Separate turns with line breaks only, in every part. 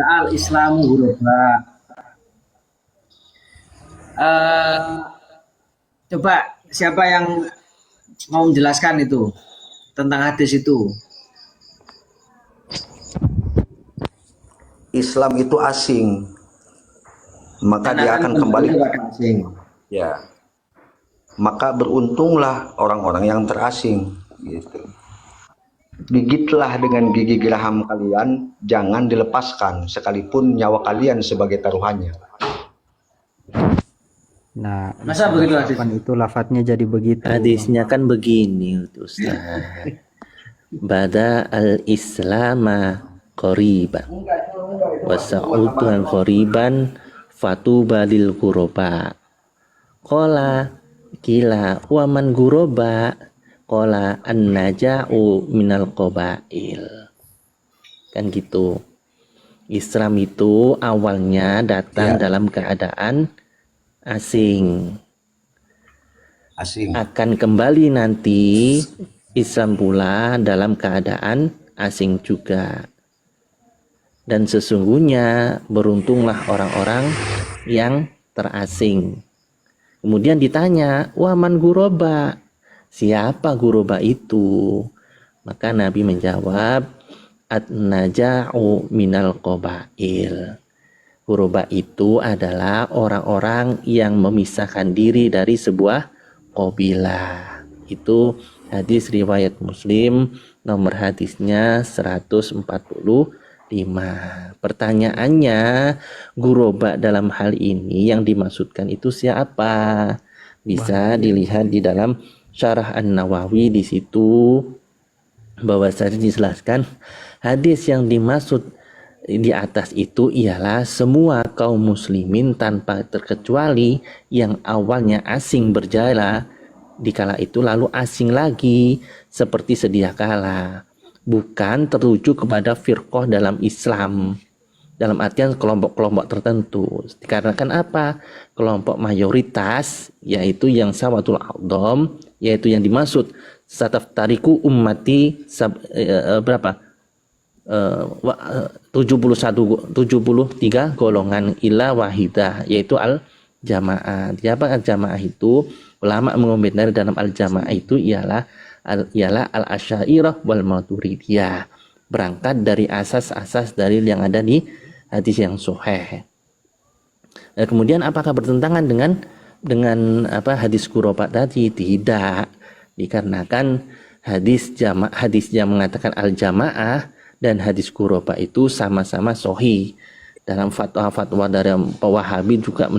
Al Islamu ghuraba. Eh, Coba siapa yang mau menjelaskan itu tentang hadis itu?
Islam itu asing, maka
Dan
dia
akan
akan
kembali
kembali.
kepada asing.
Ya, maka beruntunglah orang-orang yang terasing. Gitu. Gigitlah dengan gigi geraham kalian, jangan dilepaskan, sekalipun nyawa kalian sebagai taruhannya.
Nah, di
Masa
surah
begitu hadis?
8 itu lafadznya jadi begitu, Bang.
Hadisnya kan begini Ustaz. Bada al-islama qoriba wasa'utuhan qoriban fatuba lil guroba. Kola kila waman guroba kola an-naja'u minal qabail. Kan gitu. Islam itu awalnya datang
Ya,
dalam keadaan asing.
asing.
Akan kembali nanti Islam pula dalam keadaan asing juga. Dan sesungguhnya beruntunglah orang-orang yang terasing. Kemudian ditanya, waman guroba? Siapa guroba itu? Maka Nabi menjawab, at-naja'u minal qabail. Guroba itu adalah orang-orang yang memisahkan diri dari sebuah qabilah. Itu hadis riwayat Muslim, nomor hadisnya 145. Pertanyaannya, guroba dalam hal ini yang dimaksudkan itu siapa? Bisa dilihat di dalam Syarah An-Nawawi. Di situ bahwasanya dijelaskan hadis yang dimaksud di atas itu ialah semua kaum muslimin tanpa terkecuali yang awalnya asing berjala di kala itu lalu asing lagi seperti sedia kala, bukan terujuk kepada firqah dalam Islam dalam artian kelompok-kelompok tertentu. Dikarenakan apa? Kelompok mayoritas yaitu yang sawatul a'dham, yaitu yang dimaksud sataftariku ummati berapa? 73 golongan ila wahidah, yaitu al jamaah. Siapa al jamaah itu? Ulama mengomentari dalam al jamaah itu ialah al asy'ariyah wal maturidiyah, berangkat dari asas-asas dalil yang ada di hadis yang sahih. Nah, kemudian apakah bertentangan dengan apa hadis kuroba tadi? Tidak, dikarenakan hadis yang mengatakan al jamaah dan hadis kuroba itu sama-sama sahih. Dalam fatwa-fatwa dari Wahabi juga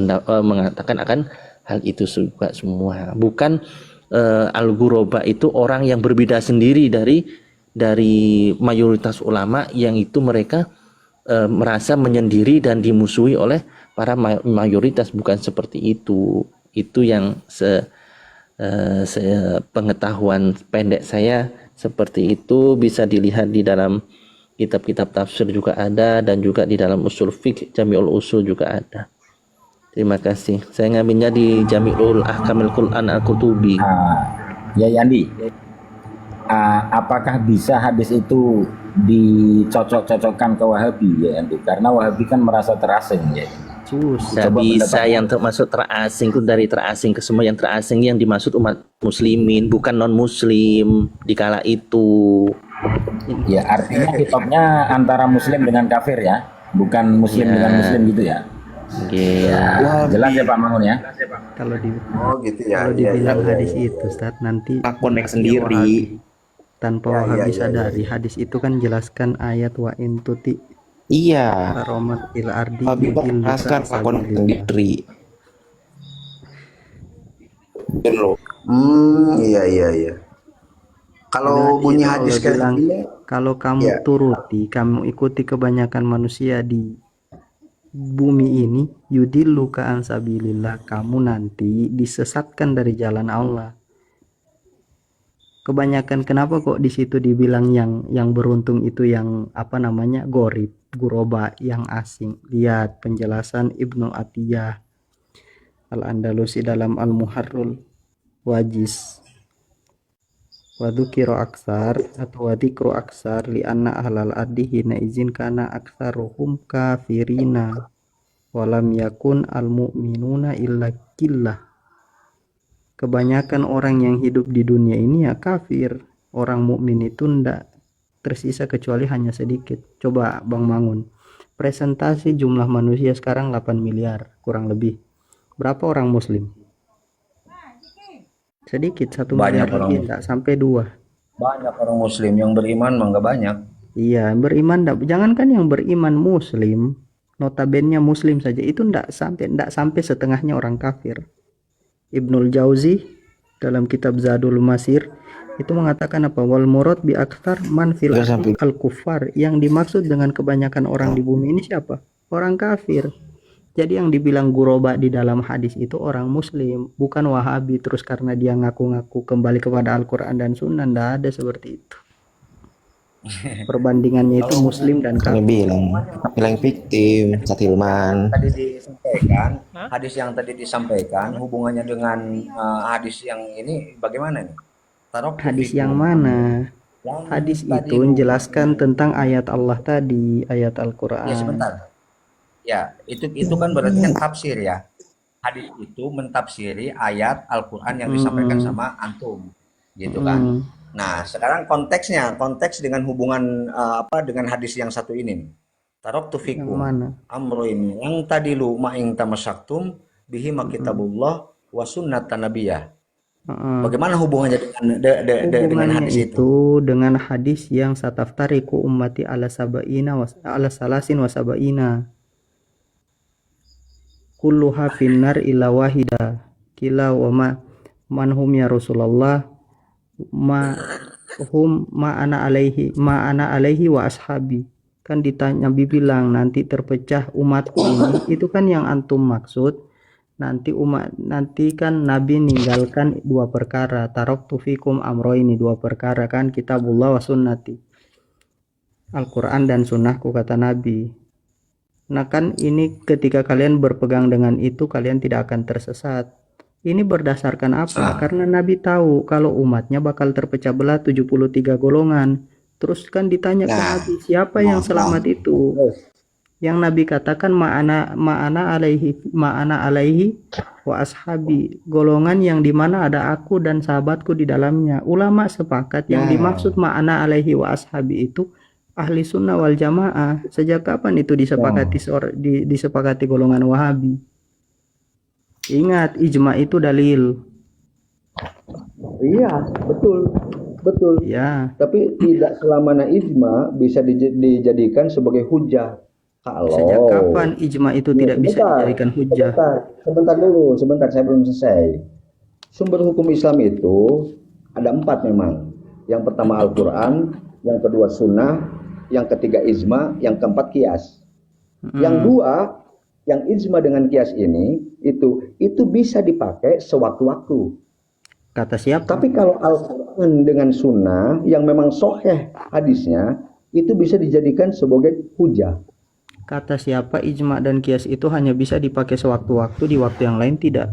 mengatakan akan hal itu juga semua. Bukan al-guroba itu orang yang berbeda sendiri dari mayoritas ulama yang itu mereka merasa menyendiri dan dimusuhi oleh para mayoritas. Bukan seperti itu. Itu yang pengetahuan pendek saya seperti itu. Bisa dilihat di dalam kitab-kitab tafsir juga ada, dan juga di dalam usul fiqh Jami'ul Usul juga ada. Terima kasih. Saya ngambilnya di Jami'ul Ahkamil Quran Al-Qutubi.
Ya Yandi, apakah bisa hadis itu dicocok-cocokkan ke Wahabi ya Yandi? Karena Wahabi kan merasa terasing ya.
Tidak bisa yang termasuk terasing itu dari terasing ke semua. Yang terasing yang dimaksud umat muslimin, bukan non muslim di kala itu.
Ya artinya hitopnya antara muslim dengan kafir ya, bukan muslim dengan muslim gitu ya. Jelas ya Pak Mangun ya.
Kalau
gitu ya.
kalau dibilang hadis itu Ustaz, nanti
konek
pihaknya
sendiri.
Wahabi. Tanpa Wahabi
ya.
sadari, hadis itu kan jelaskan ayat wa intuti
Iya,
karomat il ardi
Habib
yudilluka
menjelaskan lakon
sabilillah.
sendiri. Dan lo,
Iya. Kalau
Jadi
bunyi
itu
hadis
Allah
kayak
bilang,
gini,
kalau kamu
ya.
turuti, kamu ikuti kebanyakan manusia di bumi ini, yudilluka an sabilillah, kamu nanti disesatkan dari jalan Allah. Kebanyakan kenapa kok di situ dibilang yang beruntung itu yang apa namanya gorib, guroba, yang asing. Lihat penjelasan Ibnu Atiyah Al-Andalusi dalam Al-Muharrul Wajiz. wa dzukira aksar atau wa dzikru aksar li anna ahlal ardi hina izin kana aksaruhum kafirina walam yakun al mu'minuna illa killah. Kebanyakan orang yang hidup di dunia ini ya kafir, orang mukmin itu ndak tersisa kecuali hanya sedikit. Coba Bang Mangun, presentasi jumlah manusia sekarang 8 miliar kurang lebih, berapa orang muslim? Sedikit, 1
Banyak
miliar
orang
lebih, enggak sampai 2.
Banyak orang muslim yang beriman mah nggak banyak.
Iya, beriman jangankan yang beriman muslim, notabene muslim saja itu enggak sampai setengahnya orang kafir. Ibnul Jauzi dalam kitab Zadul Masir itu mengatakan apa? Wal murad bi aktsar man fil al kufar. Yang dimaksud dengan kebanyakan orang di bumi ini siapa? Orang kafir. Jadi yang dibilang guroba di dalam hadis itu orang muslim, bukan wahabi terus karena dia ngaku-ngaku kembali kepada Al-Quran dan Sunnah. Nggak ada seperti itu. Perbandingannya itu muslim dan
Kami
kafir.
bilang victim, Satilman.
Tadi disampaikan, hadis yang tadi disampaikan hubungannya dengan hadis yang ini bagaimana nih?
Hadis yang mana? Hadis itu menjelaskan tentang ayat Allah tadi, ayat
Ya
Al-Quran.
sebentar. Ya, itu kan berarti kan tafsir ya. Hadis itu mentafsiri ayat Al-Qur'an yang disampaikan sama antum. Gitu kan. Nah, sekarang konteks dengan hubungan dengan hadis yang satu ini nih. Taraktu
Yang
fikum
mana?
amroin yang tadi lu ma'ing tamasaktum bihi kitabullah wa sunnatan nabiyah. Bagaimana hubungannya dengan
Hubungannya
hadis itu?
itu dengan hadis yang sataftariku ummati ala salasin wa sabaina kulluha finnar illa wahida kila wa manhum ya Rasulullah ma ana alaihi wa ashabi. Kan ditanya, Nabi bilang nanti terpecah umatku ini, itu kan yang antum maksud. Nanti kan Nabi ninggalkan 2 perkara, taraktu fikum amroini, 2 perkara kan, kitabullah wa sunnati, Al-Quran dan sunnahku kata Nabi. Nah kan ini ketika kalian berpegang dengan itu kalian tidak akan tersesat. Ini berdasarkan apa? Karena Nabi tahu kalau umatnya bakal terpecah belah 73 golongan. Terus kan ditanya ke Nabi, siapa yang selamat itu? Yang Nabi katakan ma'ana alaihi wa ashabi, golongan yang dimana ada aku dan sahabatku di dalamnya. Ulama sepakat yang dimaksud ma'ana alaihi wa ashabi itu ahli sunnah wal jamaah. Sejak kapan itu disepakati golongan Wahabi? Ingat, ijma itu dalil.
Iya, betul.
Ya,
Tapi tidak selamanya ijma bisa dijadikan sebagai hujah.
sejak kapan ijma itu tidak bisa dijadikan hujah?
Sebentar, saya belum selesai. Sumber hukum Islam itu ada 4 memang. Yang pertama Al-Quran, yang kedua Sunnah, yang ketiga ijma, yang keempat kias. Yang 2, yang ijma dengan kias ini itu bisa dipakai sewaktu-waktu.
Kata siapa?
Tapi kalau Al-Quran dengan Sunnah yang memang sahih hadisnya itu bisa dijadikan sebagai hujah.
Kata siapa ijma dan kias itu hanya bisa dipakai sewaktu-waktu, di waktu yang lain tidak?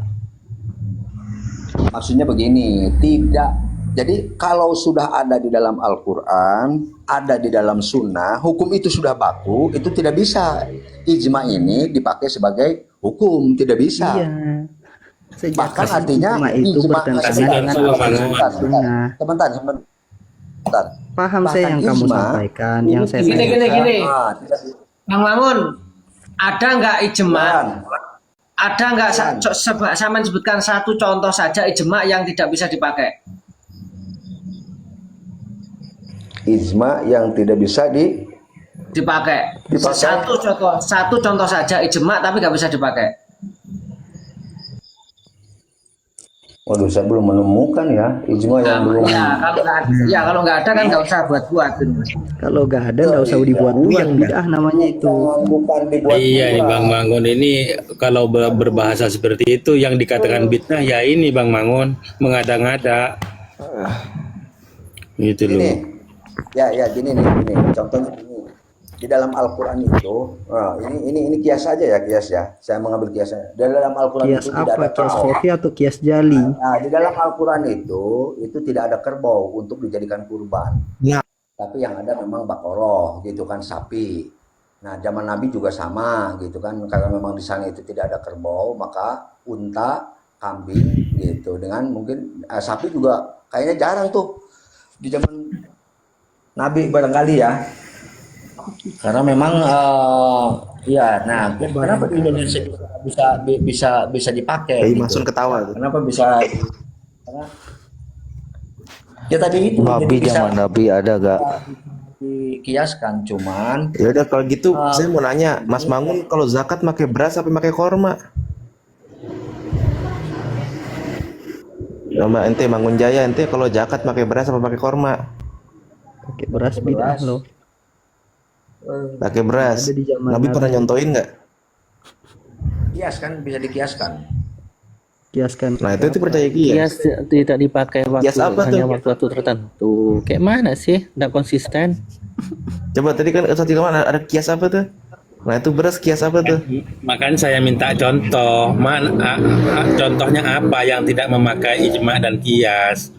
Maksudnya begini, tidak. Jadi kalau sudah ada di dalam Al-Quran, ada di dalam Sunnah, hukum itu sudah baku, itu tidak bisa ijma ini dipakai sebagai hukum, tidak bisa.
Iya. Sejak
Bahkan
kapan
artinya
ijma itu bertentangan dengan Al-Quran.
Sebentar.
Paham saya yang kamu sampaikan, yang saya
Gini.
tidak
Bang Mangun, ada nggak ijma? Ada nggak sama sebutkan satu contoh saja ijma yang tidak bisa dipakai?
ijma yang tidak bisa
Dipakai. Satu contoh saja ijma tapi nggak bisa dipakai.
Waduh, saya belum menemukan ya ijma yang belum.
Kalau nggak ada kan nggak usah buat-buat.
Kalau nggak ada nggak usah dibuat-buat, bid'ah namanya itu.
Bukan dibuat.
Iya nih Bang Mangun, ini kalau berbahasa seperti itu yang dikatakan bid'ah ya ini Bang Mangun, mengada-ngada. Gitu loh.
Ya, gini nih. Contohnya gini. Di dalam Al-Quran itu, ini kias aja ya, kias ya. Saya mengambil kiasnya. Di dalam Al-Quran
Kias
itu tidak
apa?
ada
Kias
kerbau.
kopi atau kias jali?
Nah, di dalam Al-Quran itu tidak ada kerbau untuk dijadikan kurban.
Ya.
Tapi yang ada memang bakoroh gitu kan, sapi. Nah, zaman Nabi juga sama gitu kan, karena memang di sana itu tidak ada kerbau, maka unta, kambing gitu. Dengan mungkin sapi juga kayaknya jarang tuh di zaman Nabi barangkali ya. Karena memang ya, nah kenapa di Indonesia bisa dipakai?
Kayak
Gitu.
Masun ketawa tuh.
Kenapa bisa? Karena ya tadi itu
Nabi
jadi bisa
zaman Nabi ada gak?
dikiaskan, cuman
Ya udah kalau gitu saya mau nanya, Mas Mangun kalau zakat pakai beras apa pakai korma? Nama ente Mangun Jaya, ente kalau zakat pakai beras apa pakai korma?
Pakai beras bid'ah loh.
Pakai beras.
Ada di zaman
Nabi pernah
Nabi.
nyontoin nggak?
kiaskan bisa dikiaskan.
Kiaskan.
Nah itu percaya kias.
Kias tidak dipakai waktu
Kias apa
hanya
tuh?
waktu tertentu. Kayak mana sih? Tidak konsisten.
Coba tadi kan Ustaz Ilman ada kias apa tuh? Nah itu beras kias apa tuh?
Makanya saya minta contoh, contohnya apa yang tidak memakai ijma dan kias.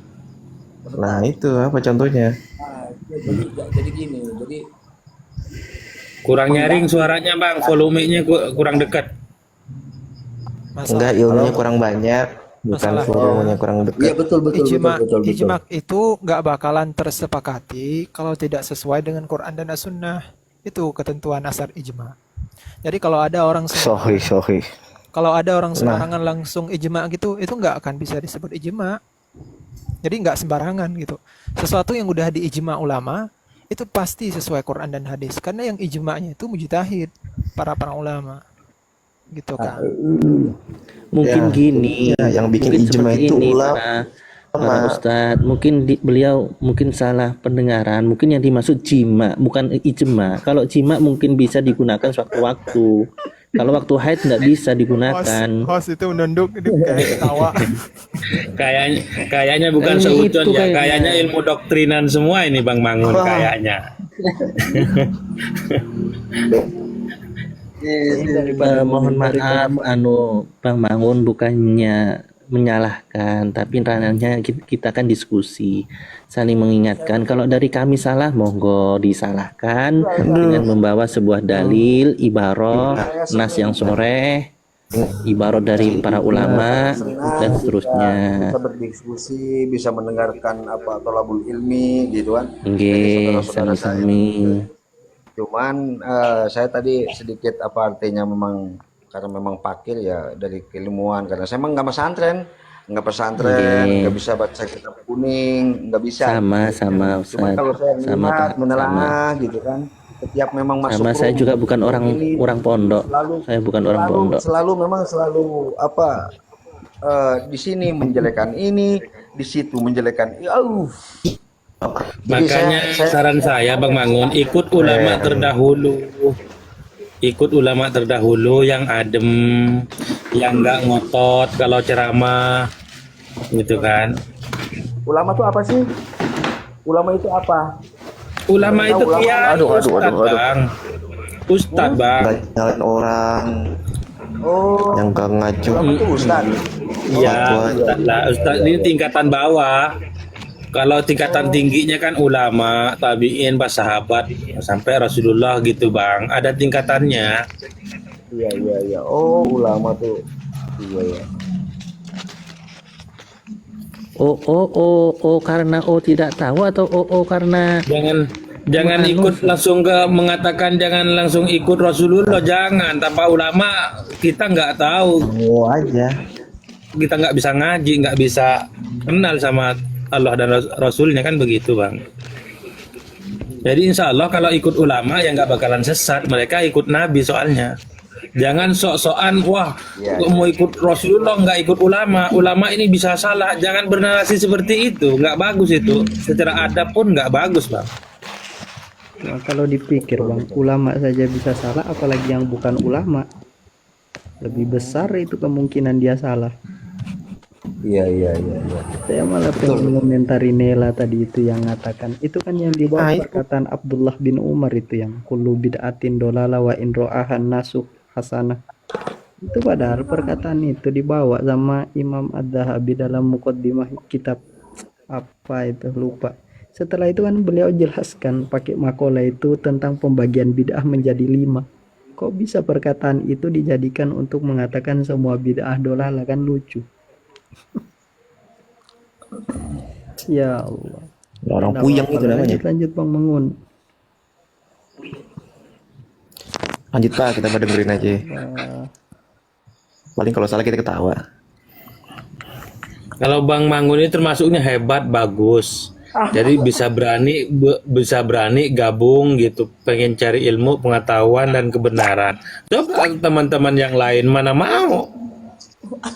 Nah itu apa contohnya?
Jadi gini, jadi
Kurang nyaring suaranya bang, volumenya kurang dekat.
Enggak, ilmunya kurang banyak, bukan
Masalah.
volumenya kurang
iya
dekat.
betul.
Ijma itu nggak bakalan tersepakati kalau tidak sesuai dengan Quran dan As-Sunnah. Itu ketentuan asar ijma. Jadi kalau ada orang
Sorry.
kalau ada orang sembarangan langsung ijma gitu, itu nggak akan bisa disebut ijma. Jadi nggak sembarangan gitu. Sesuatu yang udah diijma ulama itu pasti sesuai Quran dan hadis. Karena yang ijma'nya itu mujtahid, para ulama. Gitu kan.
Mungkin gini.
Ya, yang bikin
mungkin
ijma
seperti
itu
ini,
ulama.
para ustadz. Mungkin beliau mungkin salah pendengaran. Mungkin yang dimaksud jima bukan ijma. Kalau jima mungkin bisa digunakan sewaktu-waktu. Kalau waktu haid nggak bisa digunakan.
Host itu menunduk kayak ketawa.
Kayaknya bukan
Kayaknya
seudon
itu
ya,
kayaknya.
kayaknya ilmu doktrinan semua ini Bang Mangun kayaknya.
Mohon maaf, Bang Mangun bukannya menyalahkan, tapi ranahnya kita kan diskusi, saling mengingatkan. Kalau dari kami salah, monggo disalahkan dengan membawa sebuah dalil, ibarah, nas yang soreh, ibarah dari para ulama dan seterusnya.
Bisa berdiskusi, bisa mendengarkan apa tolabul ilmi gitu kan.
Nggih,
Saudara-saudara saya.
sami-sami.
Cuman saya tadi sedikit apa artinya memang karena memang pakir ya dari keilmuan, karena saya memang nggak pesantren,
Oke.
nggak bisa baca kitab kuning, nggak bisa.
Sama
Cuman
Ustaz.
kalau saya
Sama
melihat,
Pak.
menelaah gitu kan, setiap memang masuk
Sama saya
room,
juga bukan
ini,
orang pondok. Saya bukan orang pondok.
selalu apa di sini menjelekan ini, di situ menjelekan. Jadi
Makanya saran saya Bang Mangun ikut ulama terdahulu. Ikut ulama terdahulu yang adem, yang nggak ngotot kalau ceramah, gitu kan.
ulama itu apa sih? Ulama itu apa?
Ulama itu
Ulama-
kiai, ustad bang, ustad bang.
Nggak nyalain orang
Oh,
yang gak ngacu.
ulama itu ustaz.
Iya, ustad lah. Ustad ini tingkatan bawah. Kalau tingkatan tingginya kan ulama, tabiin, pas sahabat, sampai Rasulullah gitu bang. Ada tingkatannya.
Iya. Oh, ulama tuh. Iya.
Oh, karena tidak tahu atau karena
Jangan ikut langsung mengatakan jangan langsung ikut Rasulullah, jangan. Tanpa ulama kita nggak tahu,
Oh aja.
kita nggak bisa ngaji, nggak bisa kenal sama Allah dan Rasulnya kan begitu bang. Jadi insya Allah kalau ikut ulama ya nggak bakalan sesat. Mereka ikut Nabi soalnya. Jangan sok-sokan wah mau ikut Rasulullah nggak ikut ulama. Ulama ini bisa salah. Jangan bernarasi seperti itu. Nggak bagus itu. Secara adab pun nggak bagus bang.
Nah, kalau dipikir bang, ulama saja bisa salah, apalagi yang bukan ulama. Lebih besar itu kemungkinan dia salah.
Iya.
Saya malah pengen mengomentari Nela tadi itu yang mengatakan itu kan yang di bawah perkataan Abdullah bin Umar itu yang kullu bid'atin dolala wa in ra'ahan nasuh hasanah. Itu padahal perkataan itu dibawa sama Imam Ad-Dhahabi dalam Muqaddimah kitab apa itu lupa. Setelah itu kan beliau jelaskan pakai makalah itu tentang pembagian bid'ah menjadi 5. Kok bisa perkataan itu dijadikan untuk mengatakan semua bid'ah dolalah, kan lucu. Ya Allah.
Orang
Nggak
puyeng
apa-apa
itu
lah.
namanya.
Lanjut Bang Mangun.
Lanjut Pak, kita dengerin aja. Paling kalau salah kita ketawa.
Kalau Bang Mangun ini termasuknya hebat, bagus. Jadi bisa berani gabung gitu, pengen cari ilmu, pengetahuan dan kebenaran. Coba teman-teman yang lain mana mau?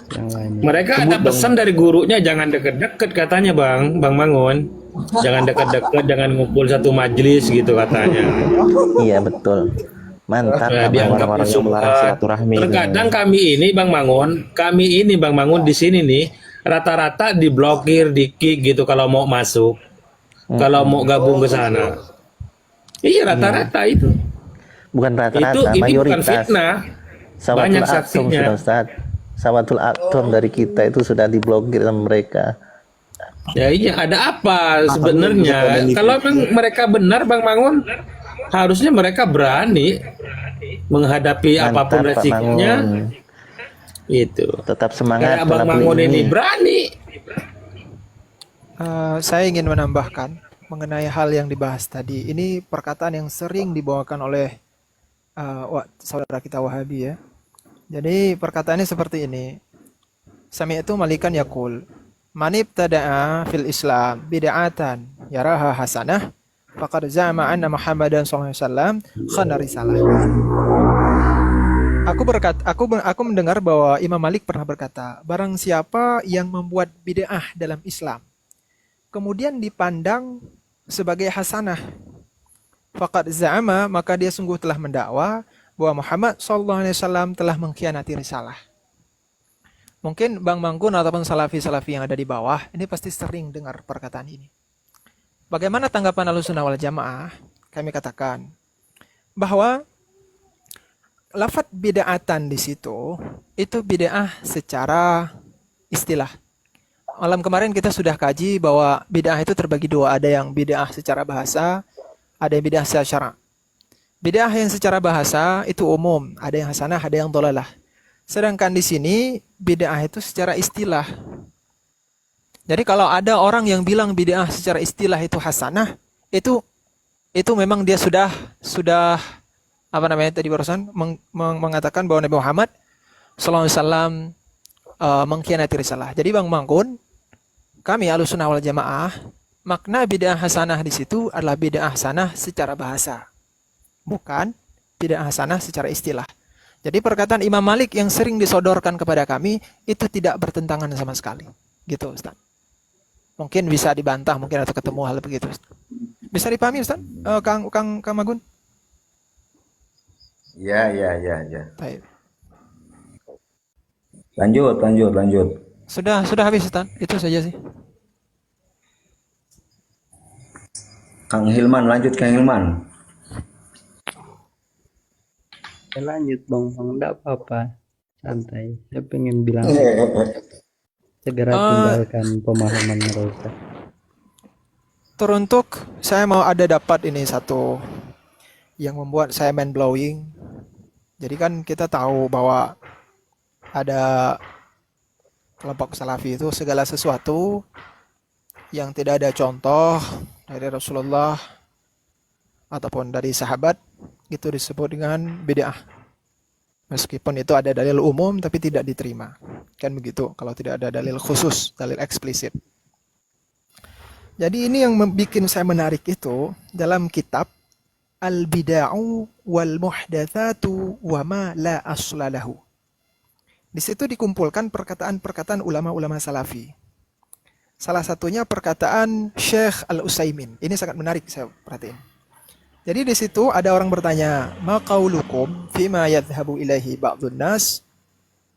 Yang lainnya.
Mereka ada pesan dari gurunya, jangan deket-deket katanya Bang Mangun. Jangan deket-deket, jangan ngumpul satu majelis gitu katanya.
Iya betul. Mantap.
Ya,
Abang.
dianggap
orang-orang yang melarang silaturahmi.
Terkadang kami ini Bang Mangun di sini nih rata-rata diblokir, di-kick gitu kalau mau masuk. Kalau mau gabung ke sana. Iya rata-rata itu.
Bukan rata-rata,
Ini bukan
mayoritas.
fitnah. Banyak
Sawatul Atom
saksinya.
sudah Ustaz. Sawatul Atom dari kita itu sudah diblokir sama mereka.
Ya iya, ada apa sebenarnya? Kalau memang mereka benar Bang Mangun, harusnya mereka berani menghadapi
Mantap,
apapun
Pak
resikonya.
Mangun.
Itu.
Tetap semangat
Kayak Bang
walaupun
Mangun ini berani.
Saya ingin menambahkan mengenai hal yang dibahas tadi. Ini perkataan yang sering dibawakan oleh saudara kita Wahabi ya. Jadi perkataannya seperti ini. Sami'tu malikan yaqul, man ibtada'a fil Islam bid'atan yaraha hasanah faqad za'ama anna Muhammadan sallallahu alaihi wasallam khana risalah. Aku mendengar bahwa Imam Malik pernah berkata, barang siapa yang membuat bid'ah dalam Islam kemudian dipandang sebagai hasanah, faqad za'ama, maka dia sungguh telah mendakwa bahwa Muhammad SAW telah mengkhianati risalah. Mungkin Bang Mangun ataupun salafi-salafi yang ada di bawah ini pasti sering dengar perkataan ini. Bagaimana tanggapan Ahlussunnah wal Jamaah? Kami katakan bahwa lafadz bid'atan di situ itu bid'ah secara istilah. Malam kemarin kita sudah kaji bahwa bid'ah itu terbagi dua. Ada yang bid'ah secara bahasa, ada yang bid'ah secara syara'. Bid'ah yang secara bahasa itu umum, ada yang hasanah, ada yang dhalalah. Sedangkan di sini bid'ah itu secara istilah. Jadi kalau ada orang yang bilang bid'ah secara istilah itu hasanah, itu memang dia sudah apa namanya tadi barusan mengatakan bahwa Nabi Muhammad sallallahu alaihi wasallam mengkhianati risalah. Jadi Bang Mangun, kami Ahlussunnah wal Jamaah, makna bid'ah hasanah di situ adalah bid'ah hasanah secara bahasa, bukan bid'ah hasanah secara istilah. Jadi perkataan Imam Malik yang sering disodorkan kepada kami itu tidak bertentangan sama sekali. Gitu Ustaz. Mungkin bisa dibantah mungkin atau ketemu hal begitu. Ustaz. Bisa dipahami Ustaz? Kang Magun?
Ya.
Baik.
Lanjut.
Sudah habis Ustaz. Itu saja sih.
Kang Hilman, lanjut Kang Hilman.
Ya, lanjut Bang, enggak apa-apa. Santai. Saya pengen bilang segera tinggalkan pemahaman mereka.
Teruntuk saya mau dapat ini satu yang membuat saya mind blowing. Jadi kan kita tahu bahwa ada kelompok salafi itu segala sesuatu yang tidak ada contoh dari Rasulullah ataupun dari sahabat itu disebut dengan bid'ah. Meskipun itu ada dalil umum tapi tidak diterima. Kan begitu kalau tidak ada dalil khusus, dalil eksplisit. Jadi ini yang membuat saya menarik itu dalam kitab Al-Bida'u wal Muhdatsatu wa ma la asla lahu. Di situ dikumpulkan perkataan-perkataan ulama-ulama salafi. Salah satunya perkataan Syekh Al-Utsaimin. Ini sangat menarik saya perhatiin. Jadi di situ ada orang bertanya, "Ma qaulukum fima yadhhabu ilaihi ba'dun nas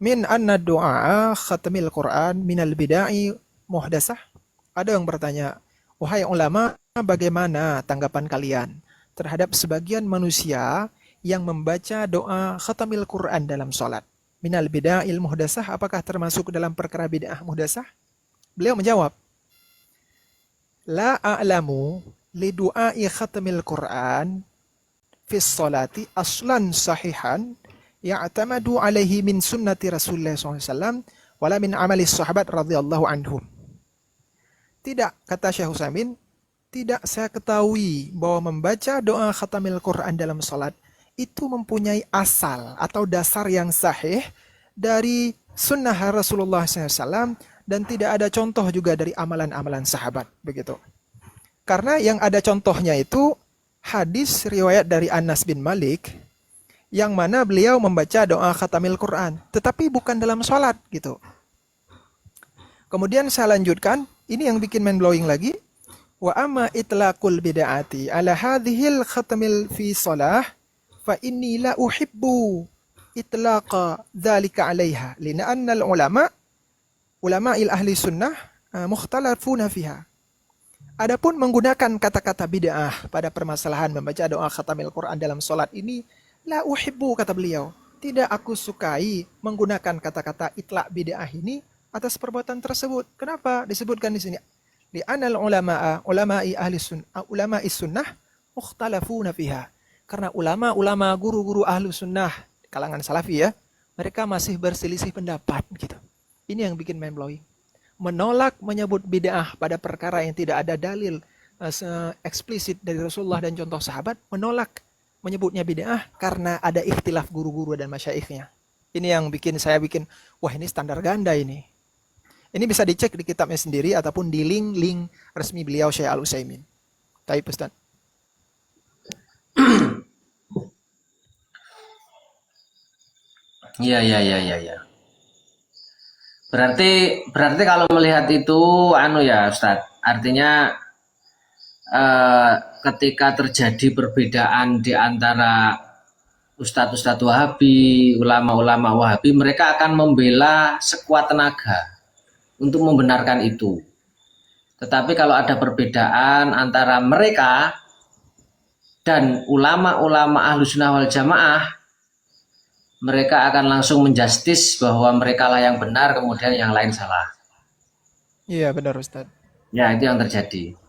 min anna du'a khatamil Quran minal bidai muhdasah. Ada yang bertanya, wahai ulama, bagaimana tanggapan kalian terhadap sebagian manusia yang membaca doa khatamil Quran dalam sholat? Minal bida'il muhdasah, apakah termasuk dalam perkara bid'ah muhdasah? Beliau menjawab, la a'lamu li du'ai khatamil Quran fis sholati aslan sahihan ya'tamadu alaihi min sunnati Rasulullah SAW wala min amali sahabat radhiyallahu anhum. Tidak, kata Syekh Utsaimin, tidak saya ketahui bahwa membaca doa khatamil Quran dalam salat itu mempunyai asal atau dasar yang sahih dari sunnah Rasulullah SAW dan tidak ada contoh juga dari amalan-amalan sahabat, begitu. Karena yang ada contohnya itu hadis riwayat dari Anas bin Malik yang mana beliau membaca doa khatamil Quran, tetapi bukan dalam sholat gitu. Kemudian saya lanjutkan, ini yang bikin mind blowing lagi. Wa amma itlaqul bid'ati ala hadhil khatamil fi shalah fa inni la uhibbu itlaqa dzalika 'alaiha li'anna ulama ahli sunnah mukhtalafuna fiha. Adapun menggunakan kata-kata bid'ah pada permasalahan membaca doa khatamil Quran dalam sholat ini, la uhibbu, kata beliau, tidak aku sukai menggunakan kata-kata itlaq bid'ah ini atas perbuatan tersebut. Kenapa disebutkan di sini? Li'anal ulama'i ahli sunnah, ulama'i sunnah mukhtalafuna fiha. Karena ulama-ulama guru-guru ahli sunnah kalangan salafi ya, mereka masih berselisih pendapat gitu. Ini yang bikin mind blowing. Menolak menyebut bid'ah pada perkara yang tidak ada dalil eksplisit dari Rasulullah dan contoh sahabat, menolak menyebutnya bid'ah karena ada ikhtilaf guru-guru dan masyaikhnya. Ini yang bikin saya wah ini standar ganda ini. Ini bisa dicek di kitabnya sendiri ataupun di link resmi beliau Syekh Al-Utsaimin. Baik, Ustaz.
Iya. Berarti kalau melihat itu ya Ustaz, artinya ketika terjadi perbedaan di antara ustadz-ustadz Wahabi, ulama-ulama Wahabi, mereka akan membela sekuat tenaga untuk membenarkan itu. Tetapi kalau ada perbedaan antara mereka dan ulama-ulama Ahlussunnah wal Jamaah, mereka akan langsung menjustis bahwa mereka lah yang benar, kemudian yang lain salah.
Iya, benar Ustaz.
Ya, itu yang terjadi.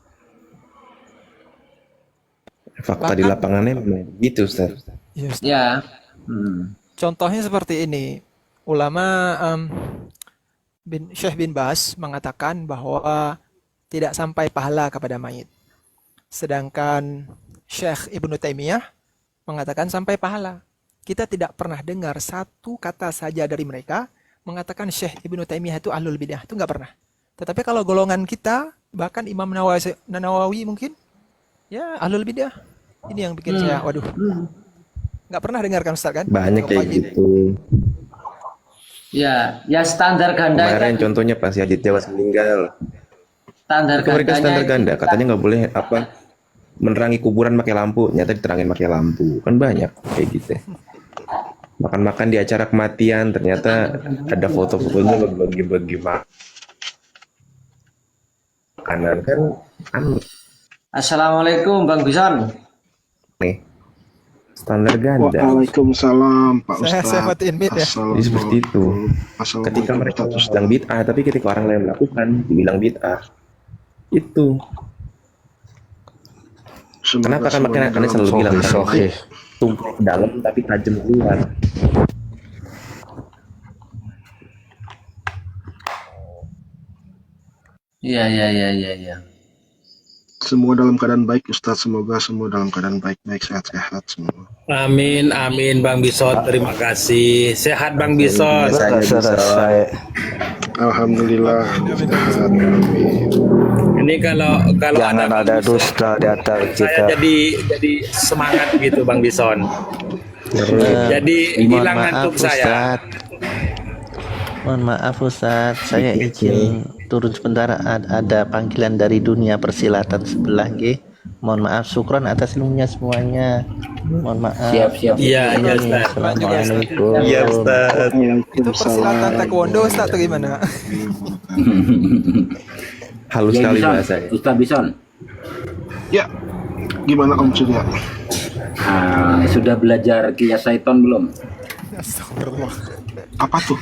Fakta di lapangannya memang gitu, Ustaz.
Iya, Ustaz.
Ya.
Contohnya seperti ini. Ulama Syekh bin Baz mengatakan bahwa tidak sampai pahala kepada mayit. Sedangkan Syekh Ibnu Taimiyah mengatakan sampai pahala. Kita tidak pernah dengar satu kata saja dari mereka mengatakan Syekh Ibnu Taimiyah itu ahlul bidah. Itu nggak pernah. Tetapi kalau golongan kita, bahkan Imam Nawawi mungkin, ya ahlul bidah. Ini yang bikin saya, waduh, nggak pernah dengarkan Ustaz kan?
Banyak kayak gitu.
Ya standar ganda.
Kemarin contohnya pas Yazid Jawas meninggal. Mereka standar ganda, katanya nggak boleh menerangi kuburan pakai lampu, nyata diterangin pakai lampu. Kan banyak kayak gitu. Makan-makan di acara kematian, ternyata ada foto-fotonya bagi-bagi makanan kan aneh.
Assalamualaikum Bang Bison.
Nih, standar ganda.
Waalaikumsalam Pak Ustaz.
Saya matiin mic ya.
Jadi seperti itu. Ketika mereka sedang bid'ah, tapi ketika orang lain melakukan, dibilang bid'ah. Itu. Kenapa kan makanya selalu bilang tumpul dalam tapi tajam keluar.
Iya.
Semua dalam keadaan baik Ustaz, semoga semua dalam keadaan baik-baik, sehat-sehat semua.
Amin Bang Bison, terima kasih. Sehat Bang Bison.
Selesai.
Alhamdulillah. Sehat. Amin.
Ini kalau
Jangan ada dusta di antara
saya
kita.
jadi semangat gitu Bang Bison. Jadi hilang ngantuk saya.
Mohon maaf Ustaz, saya izin turun sebentar, ada panggilan dari dunia persilatan sebelah nggih. Mohon maaf, syukran atas ilmunya semuanya. Mohon maaf.
Siap.
Iya, iya, Ustaz.
Assalamualaikum.
Iya, Ustaz.
Itu persilatan taekwondo Ustaz atau gimana?
Halus sekali bahasanya.
Ustaz Bison.
Ya, gimana Om Surya?
Sudah belajar Qiyas Syaiton belum?
Astagfirullah.
Apa tuh?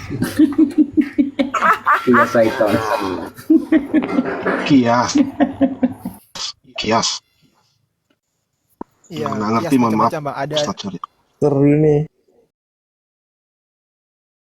Qiyas Syaiton.
Kias. Kias.
Iya,
Nggak ngerti, mohon maaf.
macam-macam, Bang. Ada
Ustaz Surya.
Seru nih.